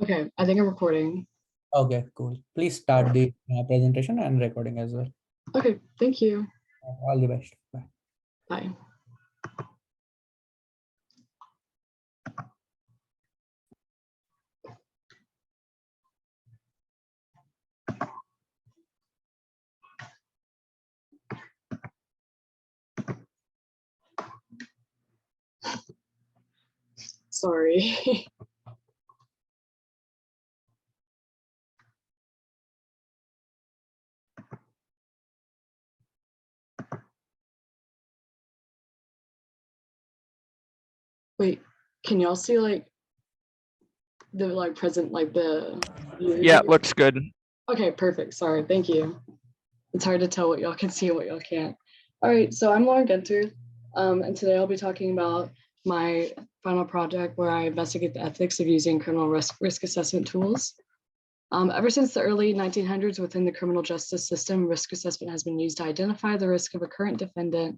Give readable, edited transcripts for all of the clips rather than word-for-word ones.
Okay, I think I'm recording. Okay, cool. Please start the presentation and recording as well. Okay, thank you. All the best. Bye. Bye. Sorry. Wait, can y'all see like the present the Yeah, looks good. Okay, perfect. Sorry, thank you. It's hard to tell what y'all can see and what y'all can't. All right, so I'm Lauren Genter, and today I'll be talking about my final project where I investigate the ethics of using criminal risk assessment tools. Ever since the early 1900s within the criminal justice system, risk assessment has been used to identify the risk of a current defendant.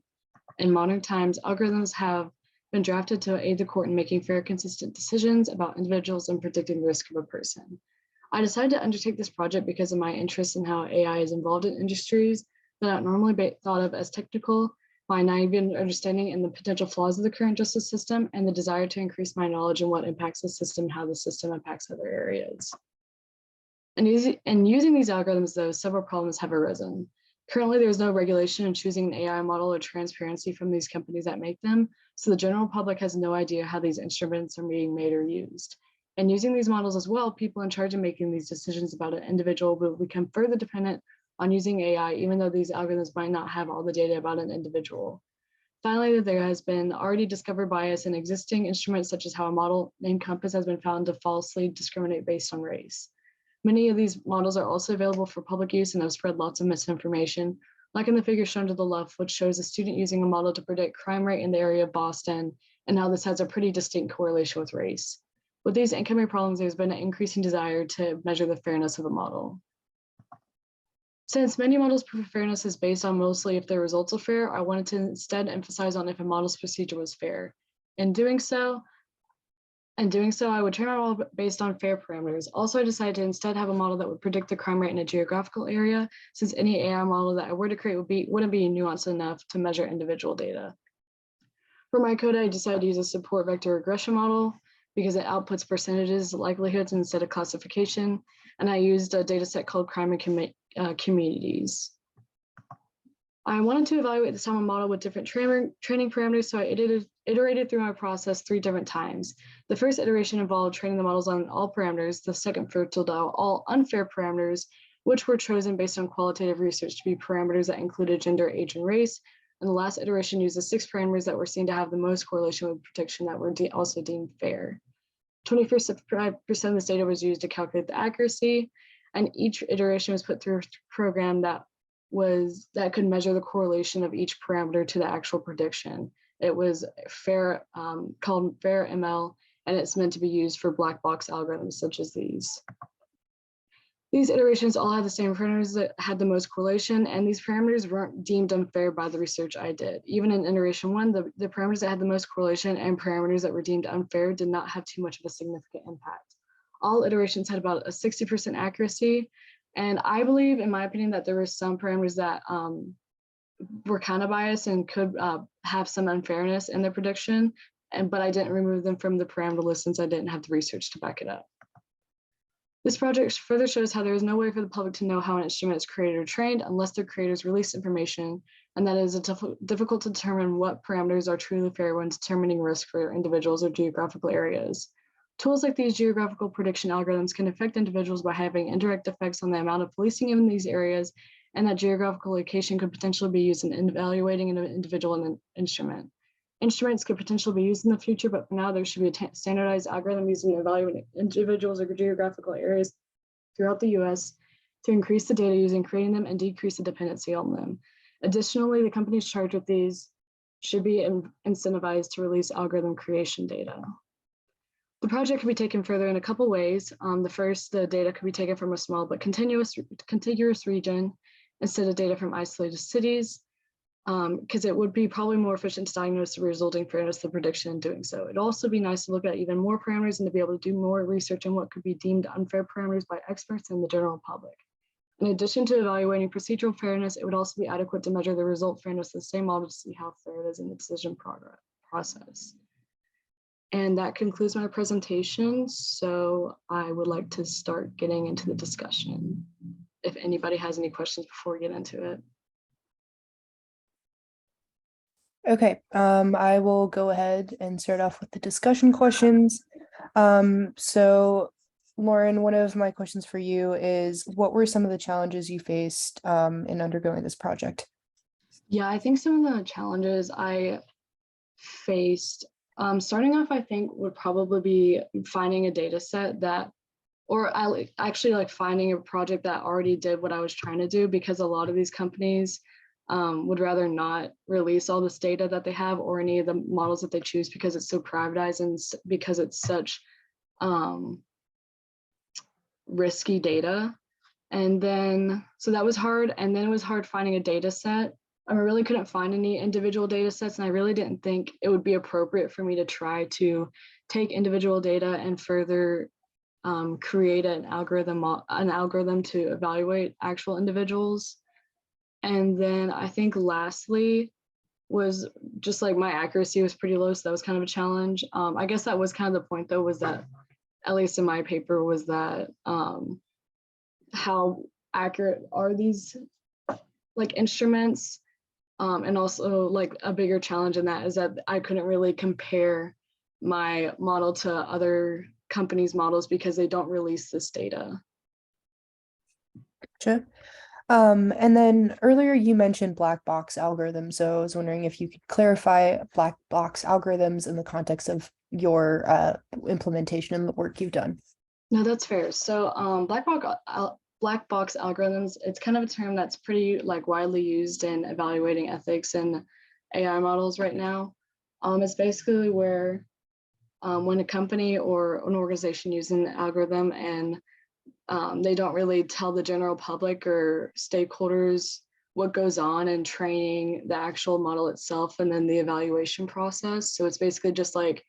In modern times, algorithms have been drafted to aid the court in making fair, consistent decisions about individuals and predicting the risk of a person. I decided to undertake this project because of my interest in how AI is involved in industries that are normally thought of as technical, my naive understanding and the potential flaws of the current justice system, and the desire to increase my knowledge in what impacts the system, how the system impacts other areas. And using these algorithms, though, several problems have arisen. Currently, there is no regulation in choosing an AI model or transparency from these companies that make them, so the general public has no idea how these instruments are being made or used. And using these models as well, people in charge of making these decisions about an individual will become further dependent on using AI, even though these algorithms might not have all the data about an individual. Finally, there has been already discovered bias in existing instruments, such as how a model named Compass has been found to falsely discriminate based on race. Many of these models are also available for public use and have spread lots of misinformation, like in the figure shown to the left, which shows a student using a model to predict crime rate in the area of Boston, and how this has a pretty distinct correlation with race. With these incoming problems, there's been an increasing desire to measure the fairness of a model. Since many models' fairness is based on mostly if their results are fair, I wanted to instead emphasize on if a model's procedure was fair. In doing so, I would train my model based on fair parameters. Also, I decided to instead have a model that would predict the crime rate in a geographical area, since any AI model that I were to create wouldn't be nuanced enough to measure individual data. For my code, I decided to use a support vector regression model because it outputs percentages, likelihoods instead of classification. And I used a data set called crime and communities. I wanted to evaluate the sum model with different training parameters, so I iterated through my process 3 different times. The first iteration involved training the models on all parameters. The second filtered out all unfair parameters, which were chosen based on qualitative research to be parameters that included gender, age, and race. And the last iteration used the 6 parameters that were seen to have the most correlation with prediction that were also deemed fair. 25% of this data was used to calculate the accuracy, and each iteration was put through a program that could measure the correlation of each parameter to the actual prediction. It was fair, called fair ML, and it's meant to be used for black box algorithms such as these. These iterations all had the same parameters that had the most correlation, and these parameters weren't deemed unfair by the research I did. Even in iteration 1, the parameters that had the most correlation and parameters that were deemed unfair did not have too much of a significant impact. All iterations had about a 60% accuracy, and I believe, in my opinion, that there were some parameters that were kind of biased and could have some unfairness in their prediction, but I didn't remove them from the parameter list since I didn't have the research to back it up. This project further shows how there is no way for the public to know how an instrument is created or trained unless their creators release information, and that it is difficult to determine what parameters are truly fair when determining risk for individuals or geographical areas. Tools like these geographical prediction algorithms can affect individuals by having indirect effects on the amount of policing in these areas, and that geographical location could potentially be used in evaluating an individual and an instrument. Instruments could potentially be used in the future, but for now, there should be a standardized algorithm used in evaluating individuals or geographical areas throughout the US to increase the data using creating them and decrease the dependency on them. Additionally, the companies charged with these should be incentivized to release algorithm creation data. The project can be taken further in a couple ways. The first, the data could be taken from a small but contiguous region instead of data from isolated cities. because it would be probably more efficient to diagnose the resulting fairness of the prediction in doing so. It'd also be nice to look at even more parameters and to be able to do more research on what could be deemed unfair parameters by experts and the general public. In addition to evaluating procedural fairness, it would also be adequate to measure the result fairness of the same model to see how fair it is in the decision process. And that concludes my presentation. So I would like to start getting into the discussion. If anybody has any questions before we get into it. Okay, I will go ahead and start off with the discussion questions. So Lauren, one of my questions for you is, what were some of the challenges you faced in undergoing this project? Yeah, I think some of the challenges I faced, starting off, I think would probably be finding a data set that, or I actually like finding a project that already did what I was trying to do, because a lot of these companies would rather not release all this data that they have or any of the models that they choose because it's so privatized and because it's such risky data. And then, so that was hard. And then it was hard finding a data set. I really couldn't find any individual data sets, and I really didn't think it would be appropriate for me to try to take individual data and further create an algorithm to evaluate actual individuals. And then I think lastly was just like my accuracy was pretty low, so that was kind of a challenge. I guess that was kind of the point though, was that, at least in my paper, was that how accurate are these like instruments? And also like a bigger challenge in that is that I couldn't really compare my model to other companies' models because they don't release this data. Gotcha. And then earlier you mentioned black box algorithms. So I was wondering if you could clarify black box algorithms in the context of your implementation and the work you've done. No, that's fair. So black box algorithms, it's kind of a term that's pretty like widely used in evaluating ethics in AI models right now. It's basically where when a company or an organization uses an algorithm and they don't really tell the general public or stakeholders what goes on in training the actual model itself and then the evaluation process. So it's basically just like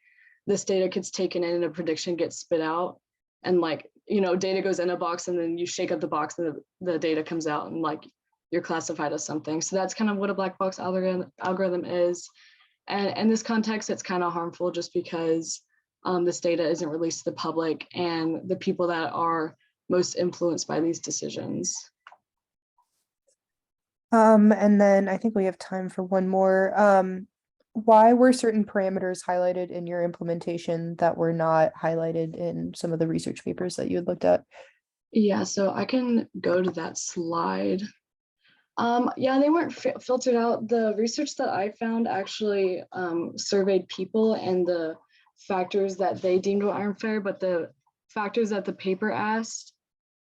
this data gets taken in and a prediction gets spit out, and like, you know, data goes in a box and then you shake up the box and the data comes out and like you're classified as something. So that's kind of what a black box algorithm is. And in this context, it's kind of harmful just because this data isn't released to the public and the people that are most influenced by these decisions. And then I think we have time for one more. Why were certain parameters highlighted in your implementation that were not highlighted in some of the research papers that you had looked at? Yeah, so I can go to that slide. Yeah, they weren't filtered out. The research that I found actually surveyed people and the factors that they deemed were unfair, but the factors that the paper asked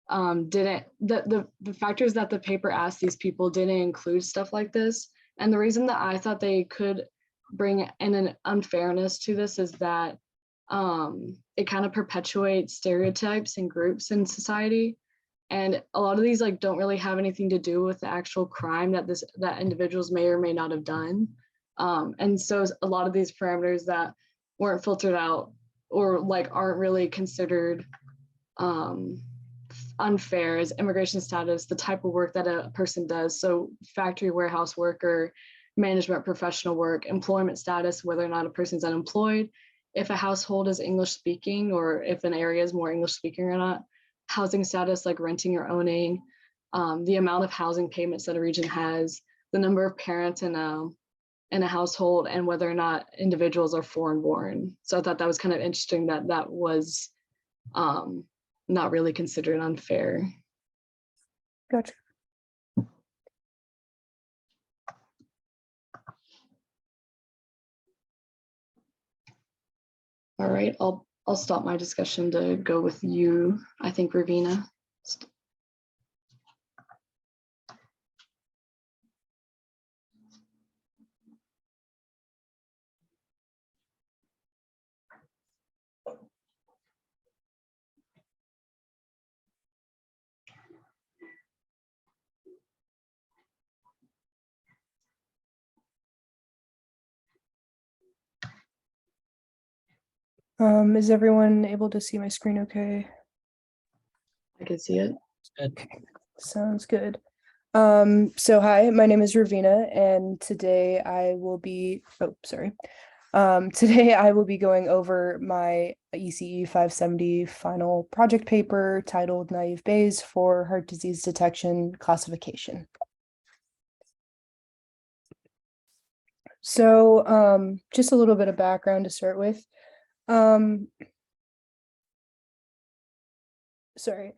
didn't, the factors that the paper asked these people didn't include stuff like this. And the reason that I thought they could bring in an unfairness to this is that it kind of perpetuates stereotypes and groups in society. And a lot of these like don't really have anything to do with the actual crime that individuals may or may not have done. And so a lot of these parameters that weren't filtered out or like aren't really considered unfair is immigration status, the type of work that a person does. So factory warehouse worker, management professional work, employment status, whether or not a person's unemployed, if a household is English speaking or if an area is more English speaking or not, housing status like renting or owning, the amount of housing payments that a region has, the number of parents in a household, and whether or not individuals are foreign born. So I thought that was kind of interesting that that was not really considered unfair. Gotcha. All right, I'll stop my discussion to go with you, I think, Ravina. Is everyone able to see my screen okay? I can see it. Okay, sounds good. So hi, my name is Ravina, and today I will be, today I will be going over my ECE 570 final project paper titled Naive Bayes for Heart Disease Detection Classification. So just a little bit of background to start with. So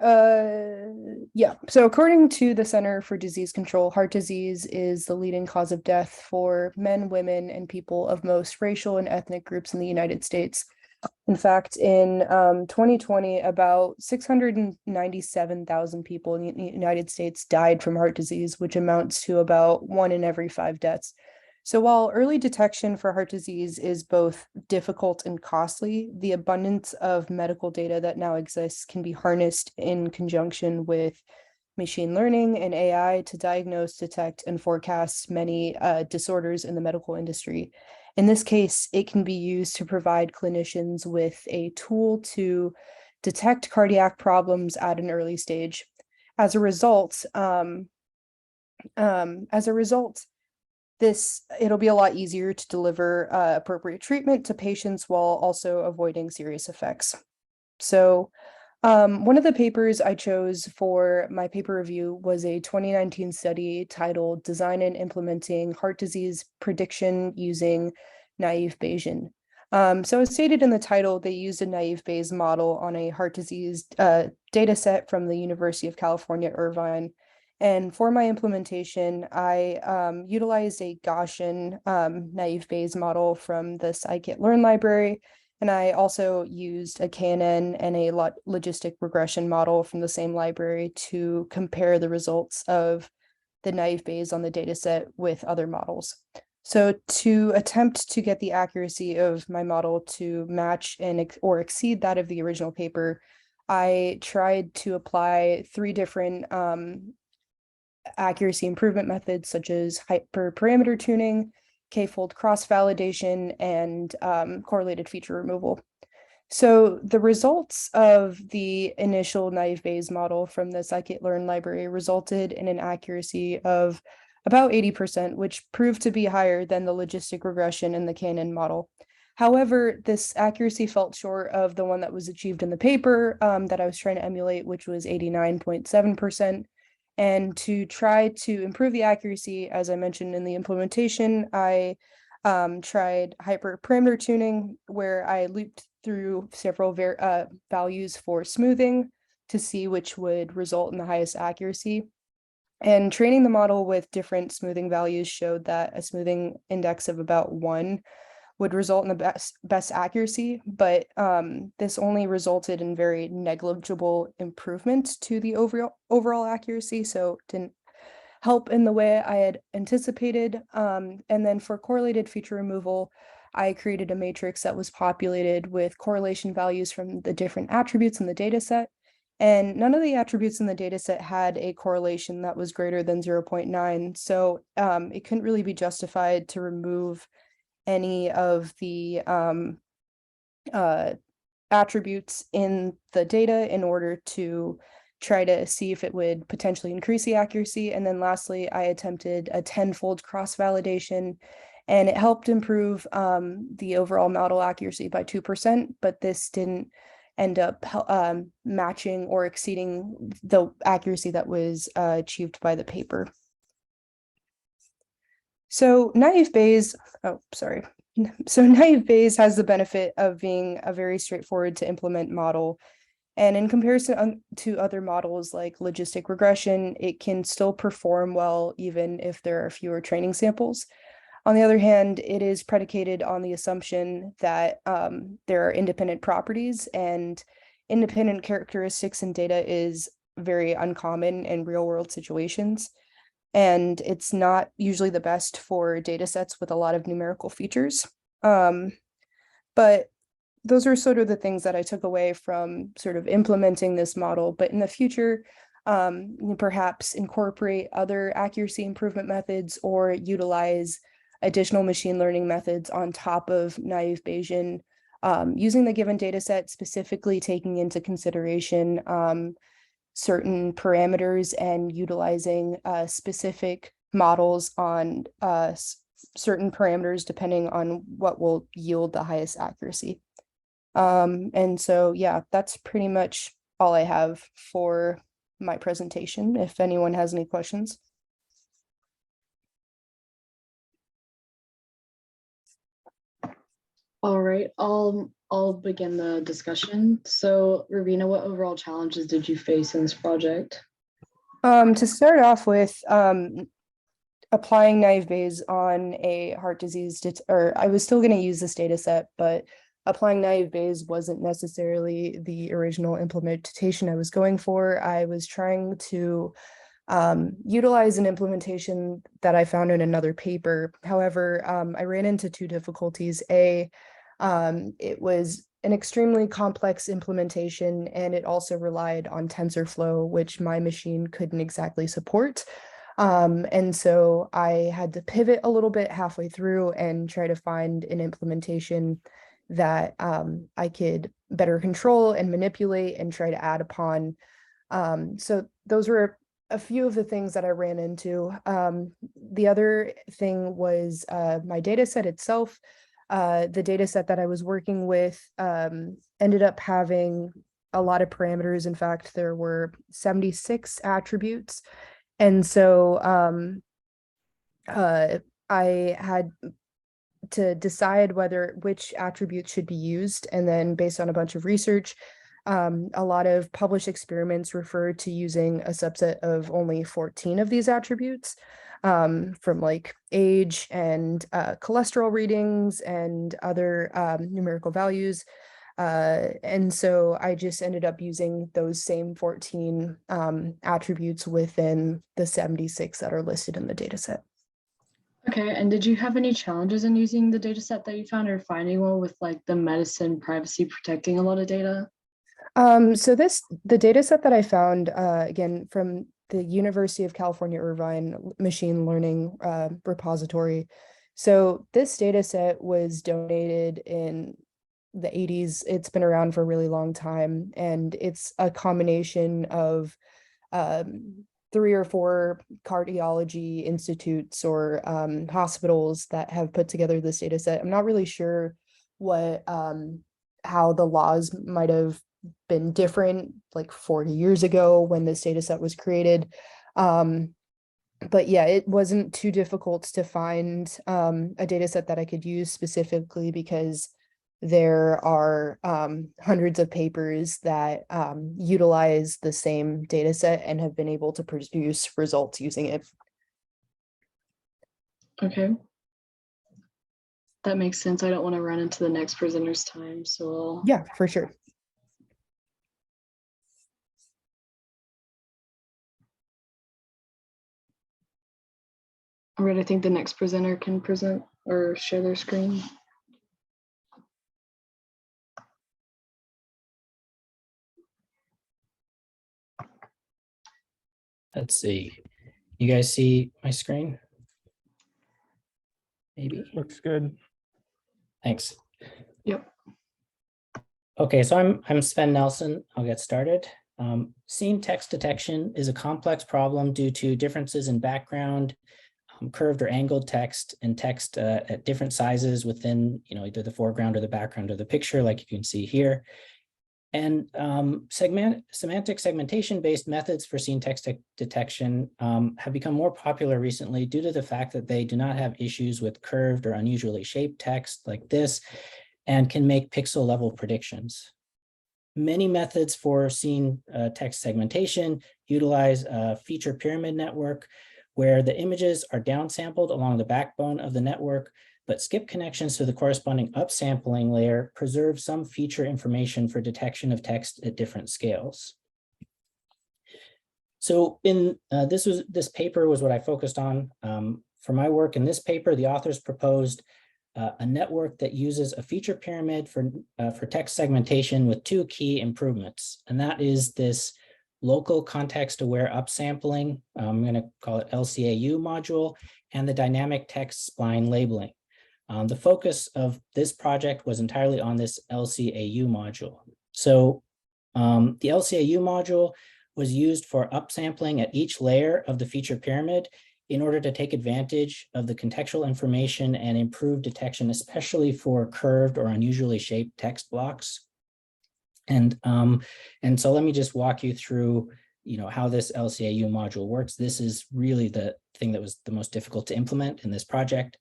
according to the Center for Disease Control, heart disease is the leading cause of death for men, women, and people of most racial and ethnic groups in the United States. In fact, in 2020, about 697,000 people in the United States died from heart disease, which amounts to about 1 in every 5 deaths. So while early detection for heart disease is both difficult and costly, the abundance of medical data that now exists can be harnessed in conjunction with machine learning and AI to diagnose, detect, and forecast many disorders in the medical industry. In this case, it can be used to provide clinicians with a tool to detect cardiac problems at an early stage. As a result, it'll be a lot easier to deliver appropriate treatment to patients while also avoiding serious effects. So one of the papers I chose for my paper review was a 2019 study titled Design and Implementing Heart Disease Prediction Using Naive Bayesian. So as stated in the title, they used a naive Bayes model on a heart disease data set from the University of California, Irvine. And for my implementation, I utilized a Gaussian naive Bayes model from the scikit-learn library. And I also used a KNN and a logistic regression model from the same library to compare the results of the naive Bayes on the dataset with other models. So to attempt to get the accuracy of my model to match or exceed that of the original paper, I tried to apply 3 different accuracy improvement methods, such as hyperparameter tuning, k-fold cross-validation, and correlated feature removal. So the results of the initial naive Bayes model from the scikit-learn library resulted in an accuracy of about 80%, which proved to be higher than the logistic regression in the KNN model. However, this accuracy fell short of the one that was achieved in the paper that I was trying to emulate, which was 89.7%. And to try to improve the accuracy, as I mentioned in the implementation, I tried hyperparameter tuning, where I looped through several values for smoothing to see which would result in the highest accuracy. And training the model with different smoothing values showed that a smoothing index of about 1 would result in the best accuracy, but this only resulted in very negligible improvement to the overall accuracy, so it didn't help in the way I had anticipated. And then for correlated feature removal, I created a matrix that was populated with correlation values from the different attributes in the data set. And none of the attributes in the data set had a correlation that was greater than 0.9. So it couldn't really be justified to remove any of the attributes in the data in order to try to see if it would potentially increase the accuracy. And then lastly, I attempted a 10-fold cross-validation, and it helped improve the overall model accuracy by 2%, but this didn't end up matching or exceeding the accuracy that was achieved by the paper. So naive Bayes has the benefit of being a very straightforward to implement model. And in comparison to other models like logistic regression, it can still perform well even if there are fewer training samples. On the other hand, it is predicated on the assumption that there are independent properties, and independent characteristics in data is very uncommon in real world situations. And it's not usually the best for data sets with a lot of numerical features. But those are sort of the things that I took away from sort of implementing this model. But in the future, perhaps incorporate other accuracy improvement methods or utilize additional machine learning methods on top of naive Bayesian using the given data set, specifically taking into consideration certain parameters and utilizing specific models on certain parameters depending on what will yield the highest accuracy. And so, yeah, that's pretty much all I have for my presentation, if anyone has any questions. All right, I'll begin the discussion. So, Ravina, what overall challenges did you face in this project? To start off with, applying naive Bayes on a heart disease, or I was still going to use this data set, but applying naive Bayes wasn't necessarily the original implementation I was going for. I was trying to utilize an implementation that I found in another paper. However, I ran into two difficulties. It was an extremely complex implementation, and it also relied on TensorFlow, which my machine couldn't exactly support. And so I had to pivot a little bit halfway through and try to find an implementation that I could better control and manipulate and try to add upon. So those were a few of the things that I ran into. The other thing was my data set itself. The data set that I was working with ended up having a lot of parameters. In fact, there were 76 attributes. And so I had to decide which attributes should be used. And then based on a bunch of research, a lot of published experiments refer to using a subset of only 14 of these attributes, from like age and cholesterol readings and other numerical values. And so I just ended up using those same 14 attributes within the 76 that are listed in the data set. Okay, and did you have any challenges in using the data set that you found or finding one with like the medicine privacy protecting a lot of data? So the data set that I found, again, from the University of California, Irvine machine learning repository. So this data set was donated in the 80s. It's been around for a really long time, and it's a combination of 3 or 4 cardiology institutes or hospitals that have put together this data set. I'm not really sure how the laws might have been different like 40 years ago when this data set was created. But yeah, it wasn't too difficult to find a data set that I could use specifically because there are hundreds of papers that utilize the same data set and have been able to produce results using it. Okay. That makes sense. I don't want to run into the next presenter's time, so yeah, for sure. all right, I think the next presenter can present or share their screen. Let's see. You guys see my screen? Maybe. Looks good. Thanks. Yep. Okay, so I'm Sven Nelson. I'll get started. Scene text detection is a complex problem due to differences in background, curved or angled text, and text at different sizes within, either the foreground or the background of the picture, like you can see here. And semantic segmentation-based methods for scene text detection have become more popular recently due to the fact that they do not have issues with curved or unusually shaped text like this and can make pixel-level predictions. Many methods for scene text segmentation utilize a feature pyramid network where the images are downsampled along the backbone of the network, but skip connections to the corresponding upsampling layer preserve some feature information for detection of text at different scales. So this paper was what I focused on. For my work in this paper, the authors proposed a network that uses a feature pyramid for text segmentation with 2 key improvements, and that is this local context-aware upsampling, I'm going to call it LCAU module, and the dynamic text spline labeling. The focus of this project was entirely on this LCAU module. So the LCAU module was used for upsampling at each layer of the feature pyramid in order to take advantage of the contextual information and improve detection, especially for curved or unusually shaped text blocks. And so let me just walk you through, how this LCAU module works. This is really the thing that was the most difficult to implement in this project.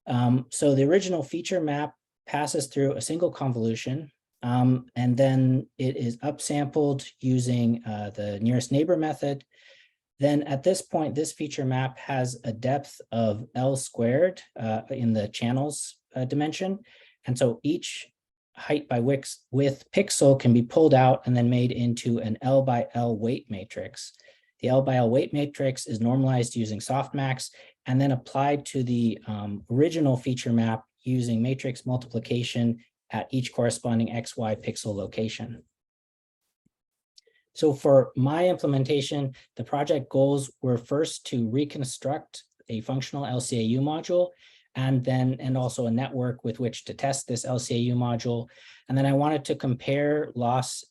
So the original feature map passes through a single convolution, and then it is upsampled using the nearest neighbor method. Then at this point, this feature map has a depth of L squared in the channels dimension. And so each height by width pixel can be pulled out and then made into an L by L weight matrix. The L by L weight matrix is normalized using softmax and then applied to the original feature map using matrix multiplication at each corresponding XY pixel location. So for my implementation, the project goals were first to reconstruct a functional LCAU module and also a network with which to test this LCAU module. And then I wanted to compare loss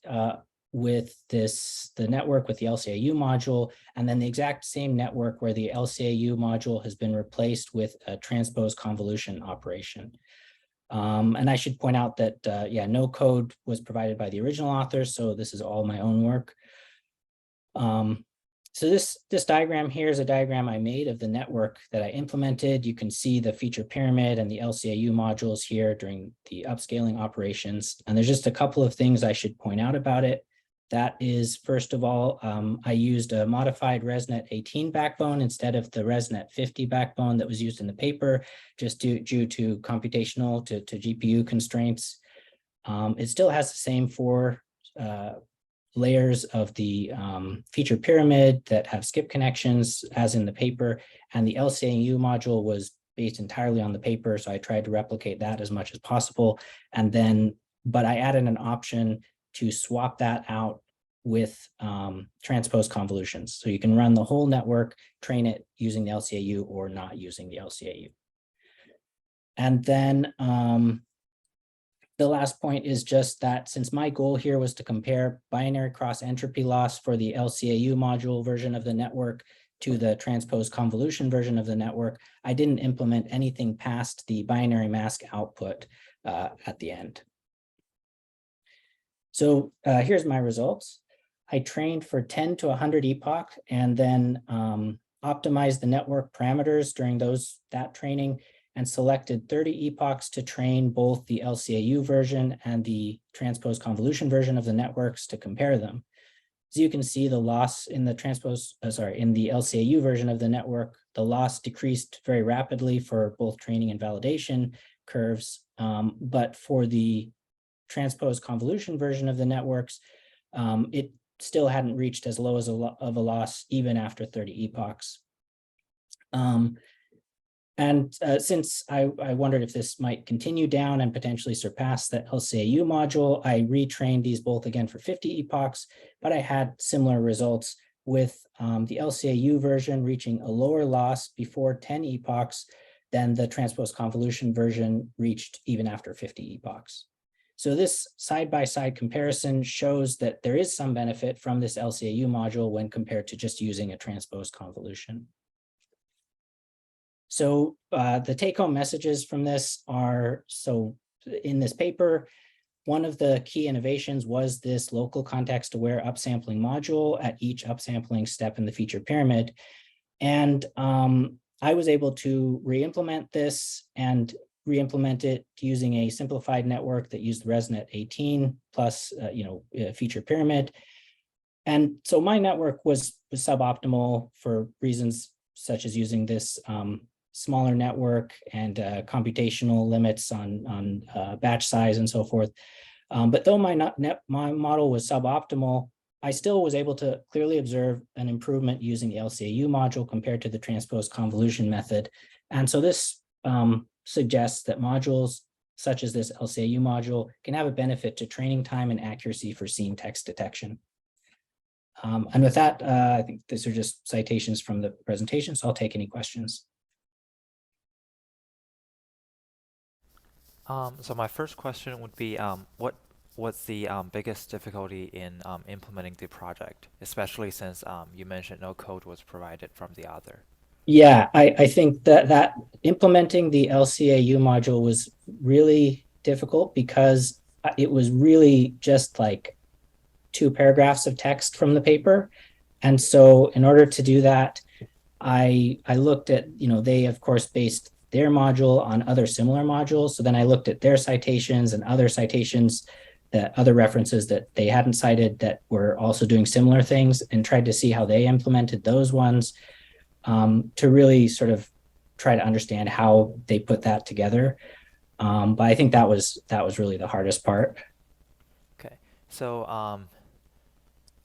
with the network with the LCAU module, and then the exact same network where the LCAU module has been replaced with a transpose convolution operation. And I should point out that, no code was provided by the original authors, so this is all my own work. So this diagram here is a diagram I made of the network that I implemented. You can see the feature pyramid and the LCAU modules here during the upscaling operations. And there's just a couple of things I should point out about it. That is, first of all, I used a modified ResNet 18 backbone instead of the ResNet 50 backbone that was used in the paper, just due to computational to GPU constraints. It still has the same 4 layers of the feature pyramid that have skip connections as in the paper, and the LCAU module was based entirely on the paper, so I tried to replicate that as much as possible. And then, but I added an option to swap that out with transpose convolutions. So you can run the whole network, train it using the LCAU or not using the LCAU. And then the last point is just that since my goal here was to compare binary cross entropy loss for the LCAU module version of the network to the transpose convolution version of the network, I didn't implement anything past the binary mask output at the end. So here's my results. I trained for 10 to 100 epoch and then optimized the network parameters during that training and selected 30 epochs to train both the LCAU version and the transpose convolution version of the networks to compare them. As you can see, the loss in the in the LCAU version of the network, the loss decreased very rapidly for both training and validation curves. But for the transpose convolution version of the networks, it still hadn't reached as low as of a loss even after 30 epochs. Since I wondered if this might continue down and potentially surpass the LCAU module, I retrained these both again for 50 epochs, but I had similar results with the LCAU version reaching a lower loss before 10 epochs than the transpose convolution version reached even after 50 epochs. So this side-by-side comparison shows that there is some benefit from this LCAU module when compared to just using a transpose convolution. So the take-home messages from this are, so in this paper, one of the key innovations was this local context-aware upsampling module at each upsampling step in the feature pyramid. And I was able to re-implement this and re-implement it using a simplified network that used ResNet 18 plus feature pyramid. And so my network was suboptimal for reasons such as using this smaller network and computational limits on batch size and so forth. But though my model was suboptimal, I still was able to clearly observe an improvement using the LCAU module compared to the transpose convolution method. And so this suggests that modules such as this LCAU module can have a benefit to training time and accuracy for scene text detection. And with that, I think these are just citations from the presentation, so I'll take any questions. So my first question would be, what was the biggest difficulty in implementing the project, especially since you mentioned no code was provided from the author? Yeah, I think that implementing the LCAU module was really difficult because it was really just like 2 paragraphs of text from the paper. And so in order to do that, I looked at, they of course based their module on other similar modules. So then I looked at their citations and other citations, that other references that they hadn't cited that were also doing similar things, and tried to see how they implemented those ones, to really sort of try to understand how they put that together. But I think that was really the hardest part. Okay, so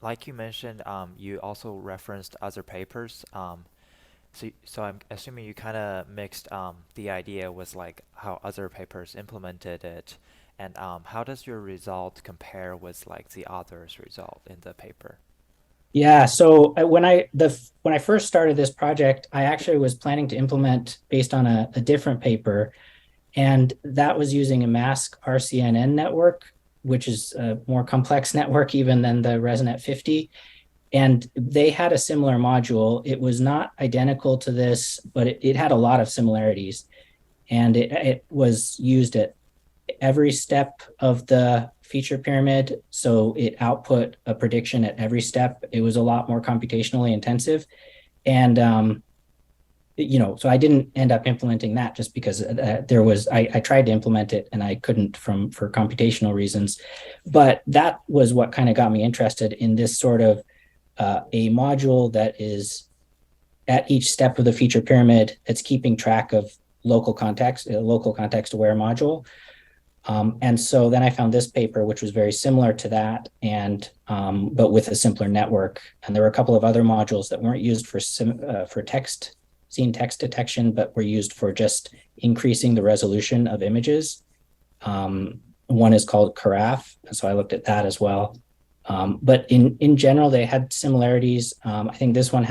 like you mentioned, you also referenced other papers. So I'm assuming you kind of mixed the idea with like how other papers implemented it, and how does your result compare with like the author's result in the paper? Yeah, so when I first started this project, I actually was planning to implement based on a different paper, and that was using a mask RCNN network, which is a more complex network even than the ResNet 50. And they had a similar module. It was not identical to this, but it had a lot of similarities. And it was used at every step of the feature pyramid. So it output a prediction at every step. It was a lot more computationally intensive. And so I didn't end up implementing that just because I tried to implement it and I couldn't for computational reasons. But that was what kind of got me interested in this sort of a module that is at each step of the feature pyramid that's keeping track of local context aware module. And so then I found this paper, which was very similar to that, and but with a simpler network. And there were a couple of other modules that weren't used for scene text detection, but were used for just increasing the resolution of images. One is called Carafe, and so I looked at that as well. But in general, they had similarities. I think this one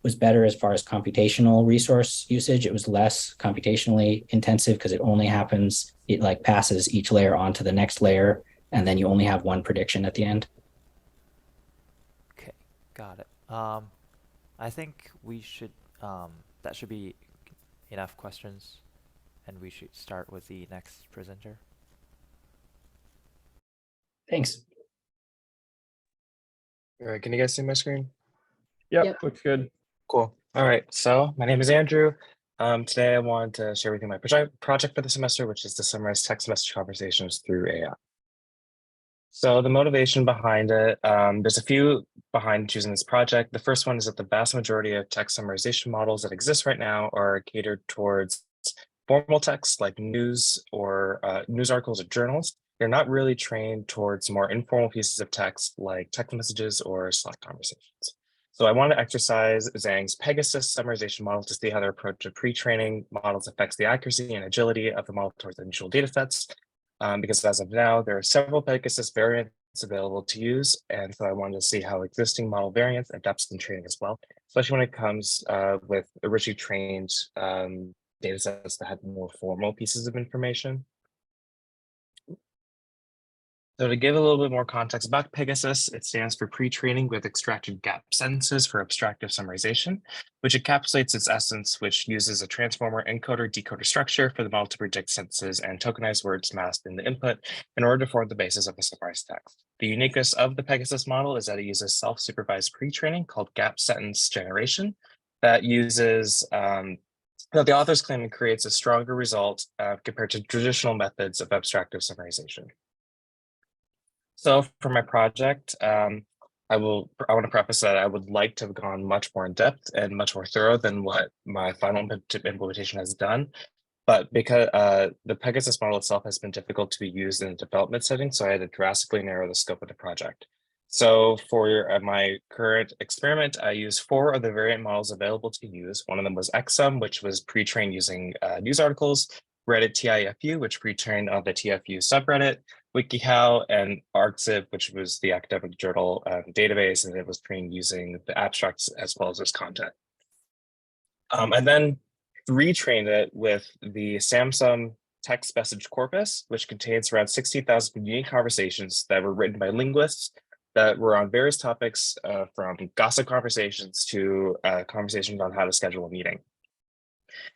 was better as far as computational resource usage. It was less computationally intensive because it like passes each layer onto the next layer, and then you only have one prediction at the end. Okay, got it. I think we should, that should be enough questions, and we should start with the next presenter. Thanks. All right, can you guys see my screen? Yep. Looks good. Cool. All right, so my name is Andrew. Today I want to share with you my project for the semester, which is to summarize text message conversations through AI. So the motivation behind it, there's a few behind choosing this project. The first one is that the vast majority of text summarization models that exist right now are catered towards formal text like news or news articles or journals. They're not really trained towards more informal pieces of text like text messages or Slack conversations. So I want to exercise Zhang's Pegasus summarization model to see how their approach to pre-training models affects the accuracy and agility of the model towards initial data sets. Because as of now, there are several Pegasus variants available to use. And so I wanted to see how existing model variants adapts in training as well, especially when it comes with originally trained data sets that had more formal pieces of information. So to give a little bit more context about Pegasus, it stands for Pre-Training with Extracted Gap Sentences for Abstractive Summarization, which encapsulates its essence, which uses a transformer encoder-decoder structure for the model to predict sentences and tokenize words masked in the input in order to form the basis of the summarized text. The uniqueness of the Pegasus model is that it uses self-supervised pre-training called gap sentence generation that uses that the authors claim it creates a stronger result compared to traditional methods of abstractive summarization. So for my project, I want to preface that I would like to have gone much more in depth and much more thorough than what my final implementation has done. But because the Pegasus model itself has been difficult to be used in a development setting, so I had to drastically narrow the scope of the project. So for my current experiment, I used 4 of the variant models available to use. One of them was XSUM, which was pre-trained using news articles, Reddit TIFU, which pre-trained on the TIFU subreddit, WikiHow, and ArXiv, which was the academic journal database, and it was trained using the abstracts as well as its content. And then retrained it with the Samsung text message corpus, which contains around 16,000 unique conversations that were written by linguists that were on various topics, from gossip conversations to conversations on how to schedule a meeting.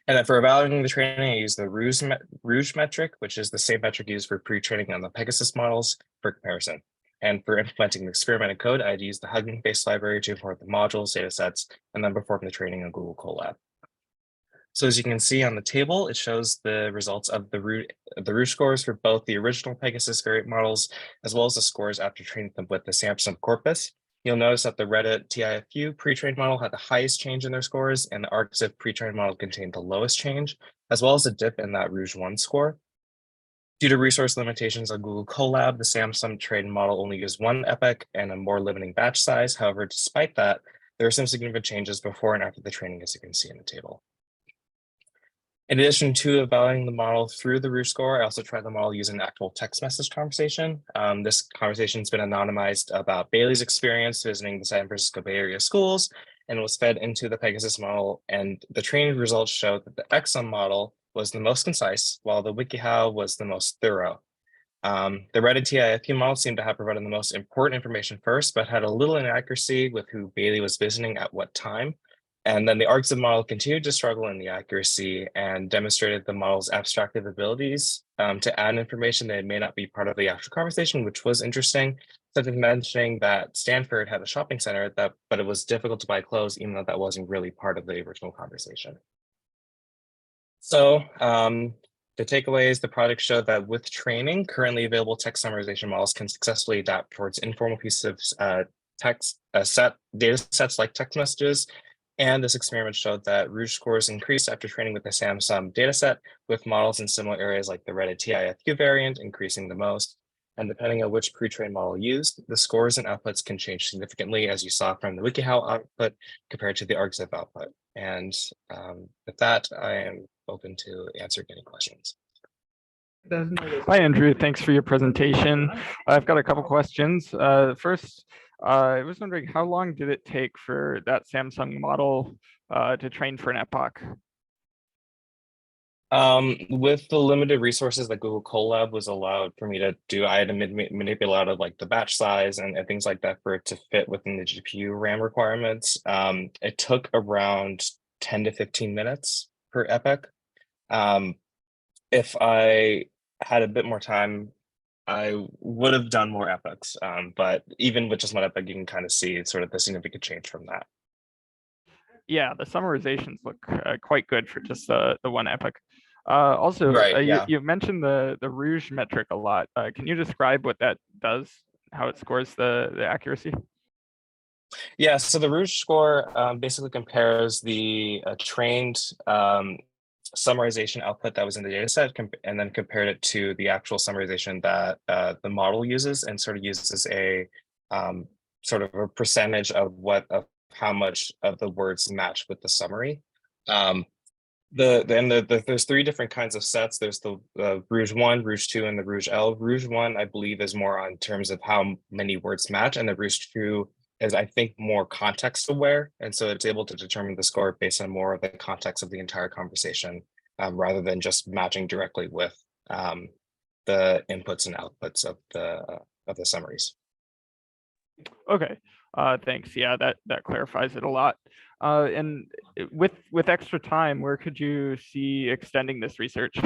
And then for evaluating the training, I use the Rouge metric, which is the same metric used for pre-training on the Pegasus models for comparison. And for implementing the experimented code, I'd use the Hugging Face library to import the modules, datasets, and then perform the training on Google Colab. So as you can see on the table, it shows the results of the Rouge scores for both the original Pegasus variant models, as well as the scores after training them with the Samsung corpus. You'll notice that the Reddit TIFU pre-trained model had the highest change in their scores, and the ArcZip pre-trained model contained the lowest change, as well as a dip in that Rouge 1 score. Due to resource limitations on Google Colab, the Samsung trained model only used one epoch and a more limiting batch size. However, despite that, there are some significant changes before and after the training, as you can see in the table. In addition to evaluating the model through the Rouge score, I also tried the model using an actual text message conversation. This conversation has been anonymized about Bailey's experience visiting the San Francisco Bay Area schools and was fed into the Pegasus model. And the training results showed that the Exum model was the most concise, while the WikiHow was the most thorough. The Reddit TIFU model seemed to have provided the most important information first, but had a little inaccuracy with who Bailey was visiting at what time. And then the ArcZip model continued to struggle in the accuracy and demonstrated the model's abstractive abilities to add information that may not be part of the actual conversation, which was interesting, such as mentioning that Stanford had a shopping center, but it was difficult to buy clothes, even though that wasn't really part of the original conversation. So the takeaways, the project showed that with training, currently available text summarization models can successfully adapt towards informal pieces of text data sets like text messages. And this experiment showed that Rouge scores increased after training with the Samsung dataset, with models in similar areas like the Reddit TIFU variant increasing the most. And depending on which pre-trained model used, the scores and outputs can change significantly, as you saw from the WikiHow output compared to the ArcZip output. And with that, I am open to answering any questions. Hi, Andrew. Thanks for your presentation. I've got a couple questions. First, I was wondering, how long did it take for that Samsung model to train for an epoch? With the limited resources that Google Colab was allowed for me to do, I had to manipulate a lot of like the batch size and things like that for it to fit within the GPU RAM requirements. It took around 10 to 15 minutes per epoch. If I had a bit more time, I would have done more epochs, but even with just one epoch, you can kind of see sort of the significant change from that. Yeah, the summarizations look quite good for just the one epoch. Also, Right, yeah. you mentioned the Rouge metric a lot. Can you describe what that does, how it scores the accuracy? Yeah, so the Rouge score basically compares the trained summarization output that was in the data set and then compared it to the actual summarization that the model uses, and sort of uses a sort of a percentage of how much of the words match with the summary. There's three different kinds of sets. There's the Rouge 1, Rouge 2, and the Rouge L. Rouge 1, I believe, is more on terms of how many words match, and the Rouge 2 is, I think, more context aware, and so it's able to determine the score based on more of the context of the entire conversation, rather than just matching directly with the inputs and outputs of the summaries. Okay, thanks. Yeah, that clarifies it a lot. And with extra time, where could you see extending this research?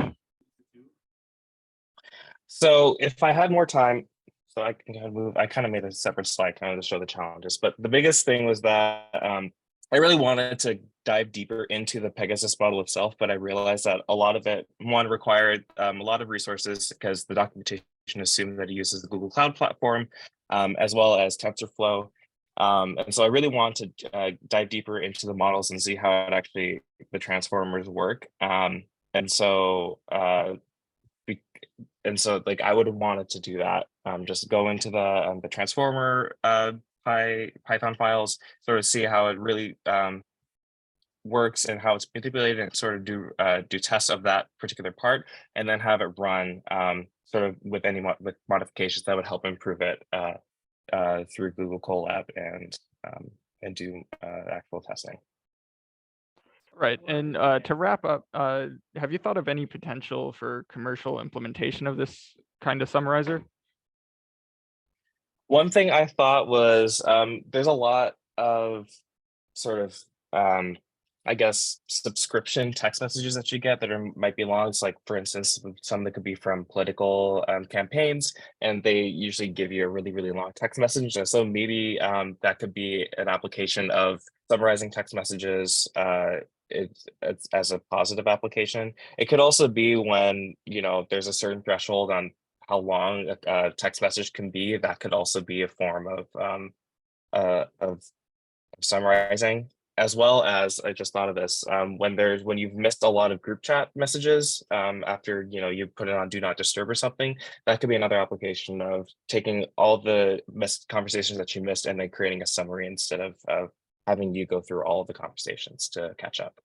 So if I had more time, so I can kind of move, I kind of made a separate slide kind of to show the challenges, but the biggest thing was that I really wanted to dive deeper into the Pegasus model itself, but I realized that a lot of it, one, required a lot of resources because the documentation assumed that it uses the Google Cloud platform, as well as TensorFlow. And so I really want to dive deeper into the models and see how it actually, the transformers work. And so like I would have wanted to do that, just go into the transformer Python files, sort of see how it really works and how it's manipulated, and sort of do tests of that particular part, and then have it run sort of with with modifications that would help improve it through Google Colab and do actual testing. Right. And to wrap up, have you thought of any potential for commercial implementation of this kind of summarizer? One thing I thought was there's a lot of sort of I guess subscription text messages that you get that might be long. It's like, for instance, some that could be from political campaigns, and they usually give you a really, really long text message. And so maybe that could be an application of summarizing text messages. It's as a positive application. It could also be when there's a certain threshold on how long a text message can be. That could also be a form of summarizing, as well as I just thought of this, when you've missed a lot of group chat messages after you put it on do not disturb or something, that could be another application of taking all the missed conversations that you missed and then creating a summary instead of having you go through all of the conversations to catch up.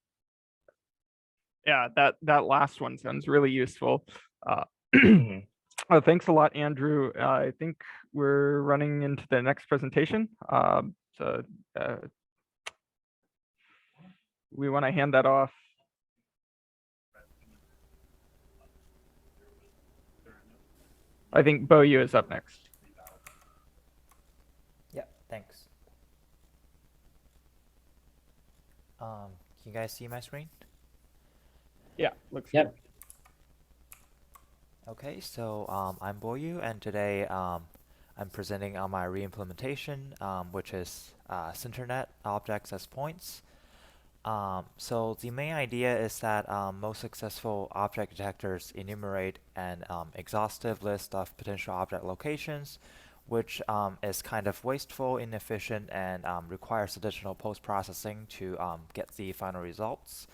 Yeah, that last one sounds really useful. Mhm. Thanks a lot, Andrew. I think we're running into the next presentation. So we want to hand that off. I think Bo Yu is up next. Yeah, thanks. Can you guys see my screen? Yeah, looks Yep. good. Okay, so I'm Boyu, and today I'm presenting on my reimplementation, which is Centernet objects as points. So the main idea is that most successful object detectors enumerate an exhaustive list of potential object locations, which is kind of wasteful, inefficient, and requires additional post-processing to get the final results.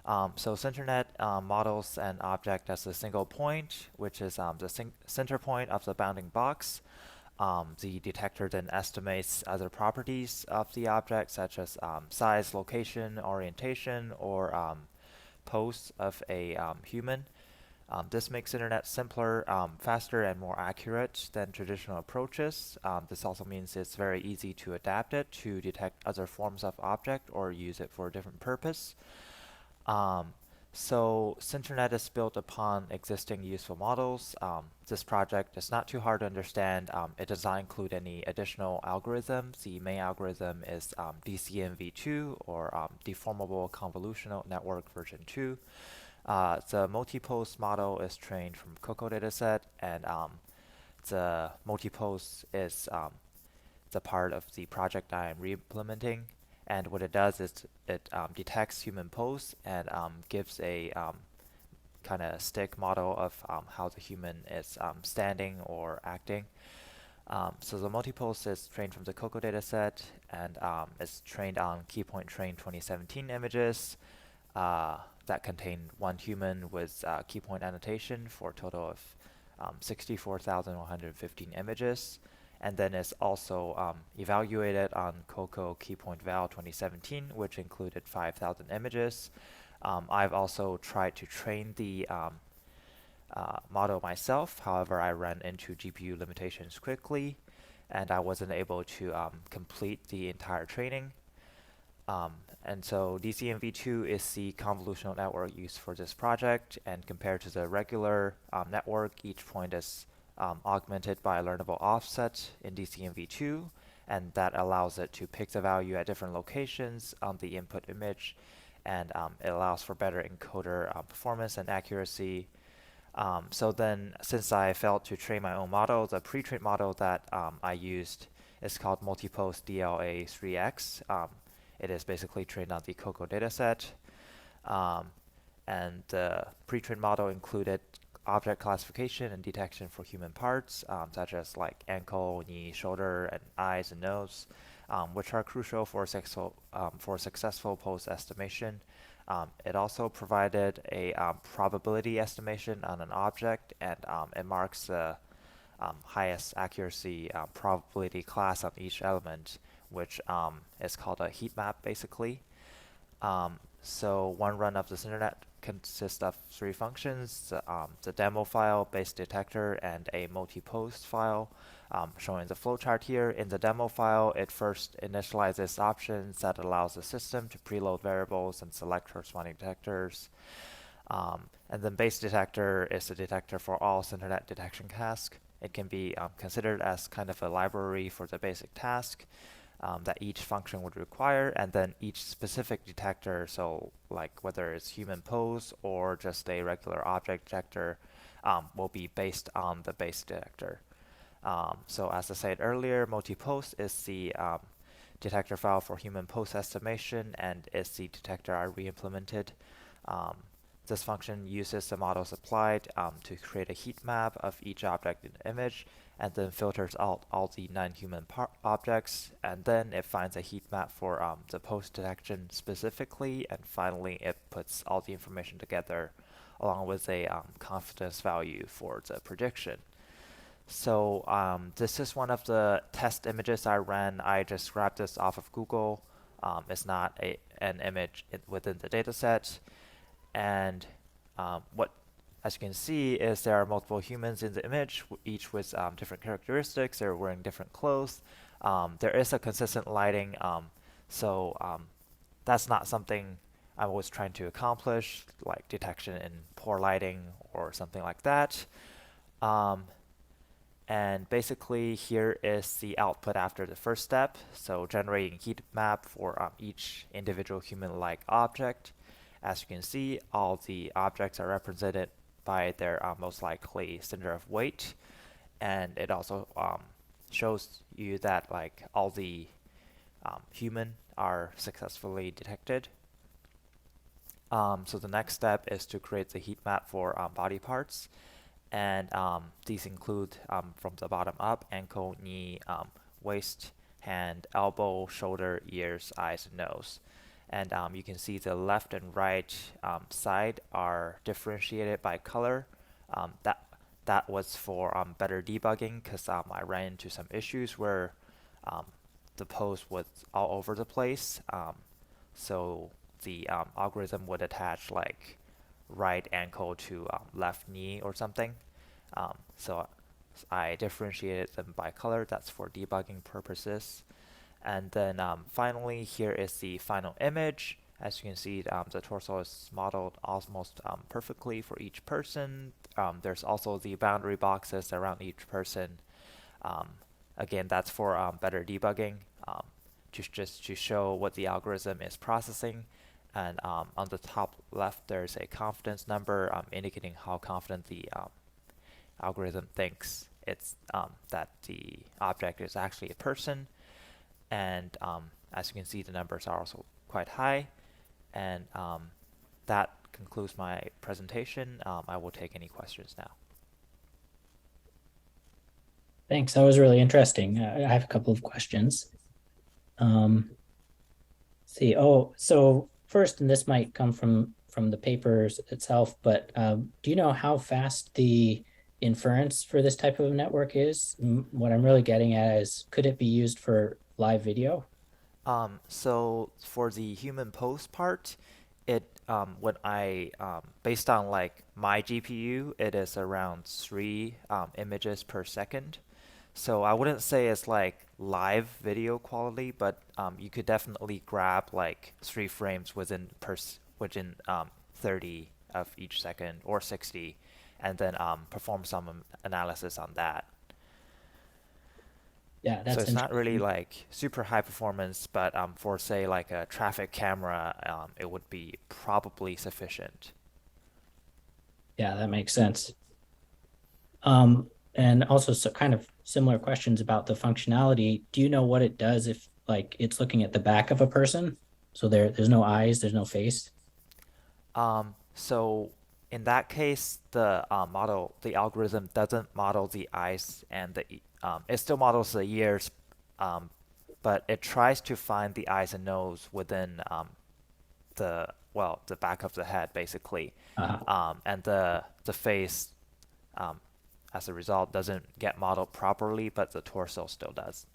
So Centernet models an object as a single point, which is the center point of the bounding box. The detector then estimates other properties of the object, such as size, location, orientation, or pose of a human. This makes Internet simpler, faster, and more accurate than traditional approaches. This also means it's very easy to adapt it to detect other forms of object or use it for a different purpose. So Centernet is built upon existing useful models. This project is not too hard to understand. It does not include any additional algorithms. The main algorithm is DCMV2, or Deformable Convolutional Network version 2. The multi-pose model is trained from COCO dataset, and the multi-pose is the part of the project I am re-implementing. And what it does is it detects human pose and gives a kind of stick model of how the human is standing or acting. So the multi-pose is trained from the COCO dataset, and it's trained on Keypoint Train 2017 images that contain one human with keypoint annotation for a total of 64,115 images. And then it's also evaluated on COCO Keypoint Val 2017, which included 5,000 images. I've also tried to train the model myself. However, I ran into GPU limitations quickly, and I wasn't able to complete the entire training. And so DCMV2 is the convolutional network used for this project, and compared to the regular network, each point is augmented by a learnable offset in DCMV2, and that allows it to pick the value at different locations on the input image, and it allows for better encoder performance and accuracy. So then, since I failed to train my own model, the pre-trained model that I used is called Multipose DLA3X. It is basically trained on the COCO dataset, and the pre-trained model included object classification and detection for human parts, such as like ankle, knee, shoulder, and eyes and nose, which are crucial for successful pose estimation. It also provided a probability estimation on an object, and it marks the highest accuracy probability class on each element, which is called a heat map, basically. So one run of this internet consists of three functions: the demo file, base detector, and a multi-post file. shown in the flowchart here. In the demo file, it first initializes options that allows the system to preload variables and select corresponding detectors. And then base detector is the detector for all internet detection tasks. It can be considered as kind of a library for the basic task that each function would require, and then each specific detector, so like whether it's human pose or just a regular object detector, will be based on the base detector. So as I said earlier, multi-pose is the detector file for human pose estimation, and is the detector I re-implemented. This function uses the models applied to create a heat map of each object in the image, and then filters out all the non-human objects, and then it finds a heat map for the pose detection specifically, and finally it puts all the information together along with a confidence value for the prediction. So this is one of the test images I ran. I just grabbed this off of Google. It's not an image within the dataset. And as you can see, is there are multiple humans in the image, each with different characteristics. They're wearing different clothes. There is a consistent lighting, so that's not something I was trying to accomplish, like detection in poor lighting or something like that. And basically, here is the output after the first step. So generating heat map for each individual human-like object. As you can see, all the objects are represented by their most likely center of weight, and it also shows you that like all the human are successfully detected. So the next step is to create the heat map for body parts, and these include from the bottom up: ankle, knee, waist, hand, elbow, shoulder, ears, eyes, and nose. And you can see the left and right side are differentiated by color. That was for better debugging, because I ran into some issues where the pose was all over the place. So the algorithm would attach like right ankle to left knee or something. So I differentiated them by color. That's for debugging purposes. And then finally, here is the final image. As you can see, the torso is modeled almost perfectly for each person. There's also the boundary boxes around each person. Again, that's for better debugging, just to show what the algorithm is processing. And on the top left, there's a confidence number indicating how confident the algorithm thinks it's that the object is actually a person. And as you can see, the numbers are also quite high. And that concludes my presentation. I will take any questions now. Thanks. That was really interesting. I have a couple of questions. See. Oh, so first, and this might come from the papers itself, but do you know how fast the inference for this type of network is? What I'm really getting at is, could it be used for live video? So for the human pose part, it when I based on like my GPU, it is around 3 images per second. So I wouldn't say it's like live video quality, but you could definitely grab like 3 frames within 30 of each second or 60, and then perform some analysis on that. Yeah, that's So it's not really interesting. like super high performance, but for say like a traffic camera, it would be probably sufficient. Yeah, that makes sense. And also kind of similar questions about the functionality. Do you know what it does if like it's looking at the back of a person? So there's no eyes, there's no face. So in that case, the algorithm doesn't model the eyes and it still models the ears, but it tries to find the eyes and nose within the back of the head basically, and the face, as a result, doesn't get modeled properly, but the torso still does.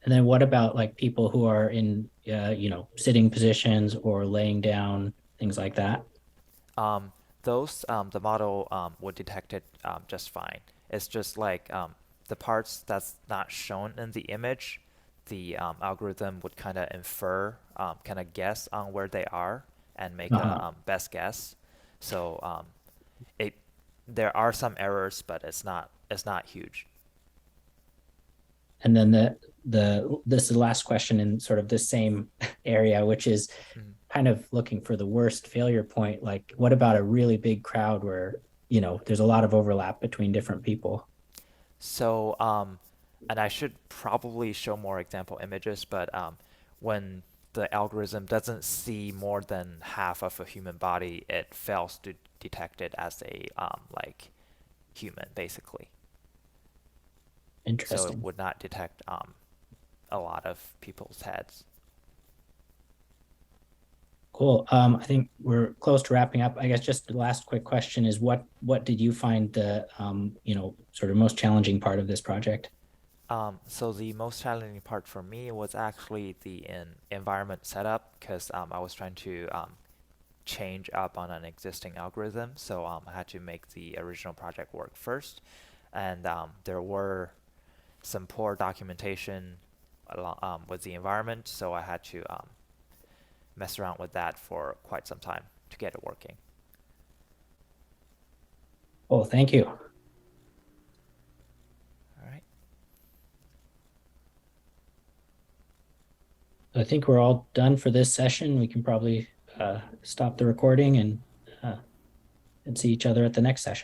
And then what about like people who are in sitting positions or laying down, things like that? The model would detect it just fine. It's just like the parts that's not shown in the image, the algorithm would kind of infer, kind of guess on where they are and make a best guess. So there are some errors, but it's not huge. And then this is the last question in sort of the same area, which is kind of looking for the worst failure point. Like, what about a really big crowd where, you know, there's a lot of overlap between different people? So, and I should probably show more example images, but when the algorithm doesn't see more than half of a human body, it fails to detect it as a like human, basically. So it Interesting. would not detect a lot of people's heads. Cool. I think we're close to wrapping up. I guess just the last quick question is what did you find the you know, sort of most challenging part of this project? So the most challenging part for me was actually the environment setup, because I was trying to change up on an existing algorithm. So I had to make the original project work first, and there were some poor documentation along, with the environment, so I had to mess around with that for quite some time to get it working. Oh, thank you. All right. I think we're all done for this session. We can probably stop the recording and see each other at the next session.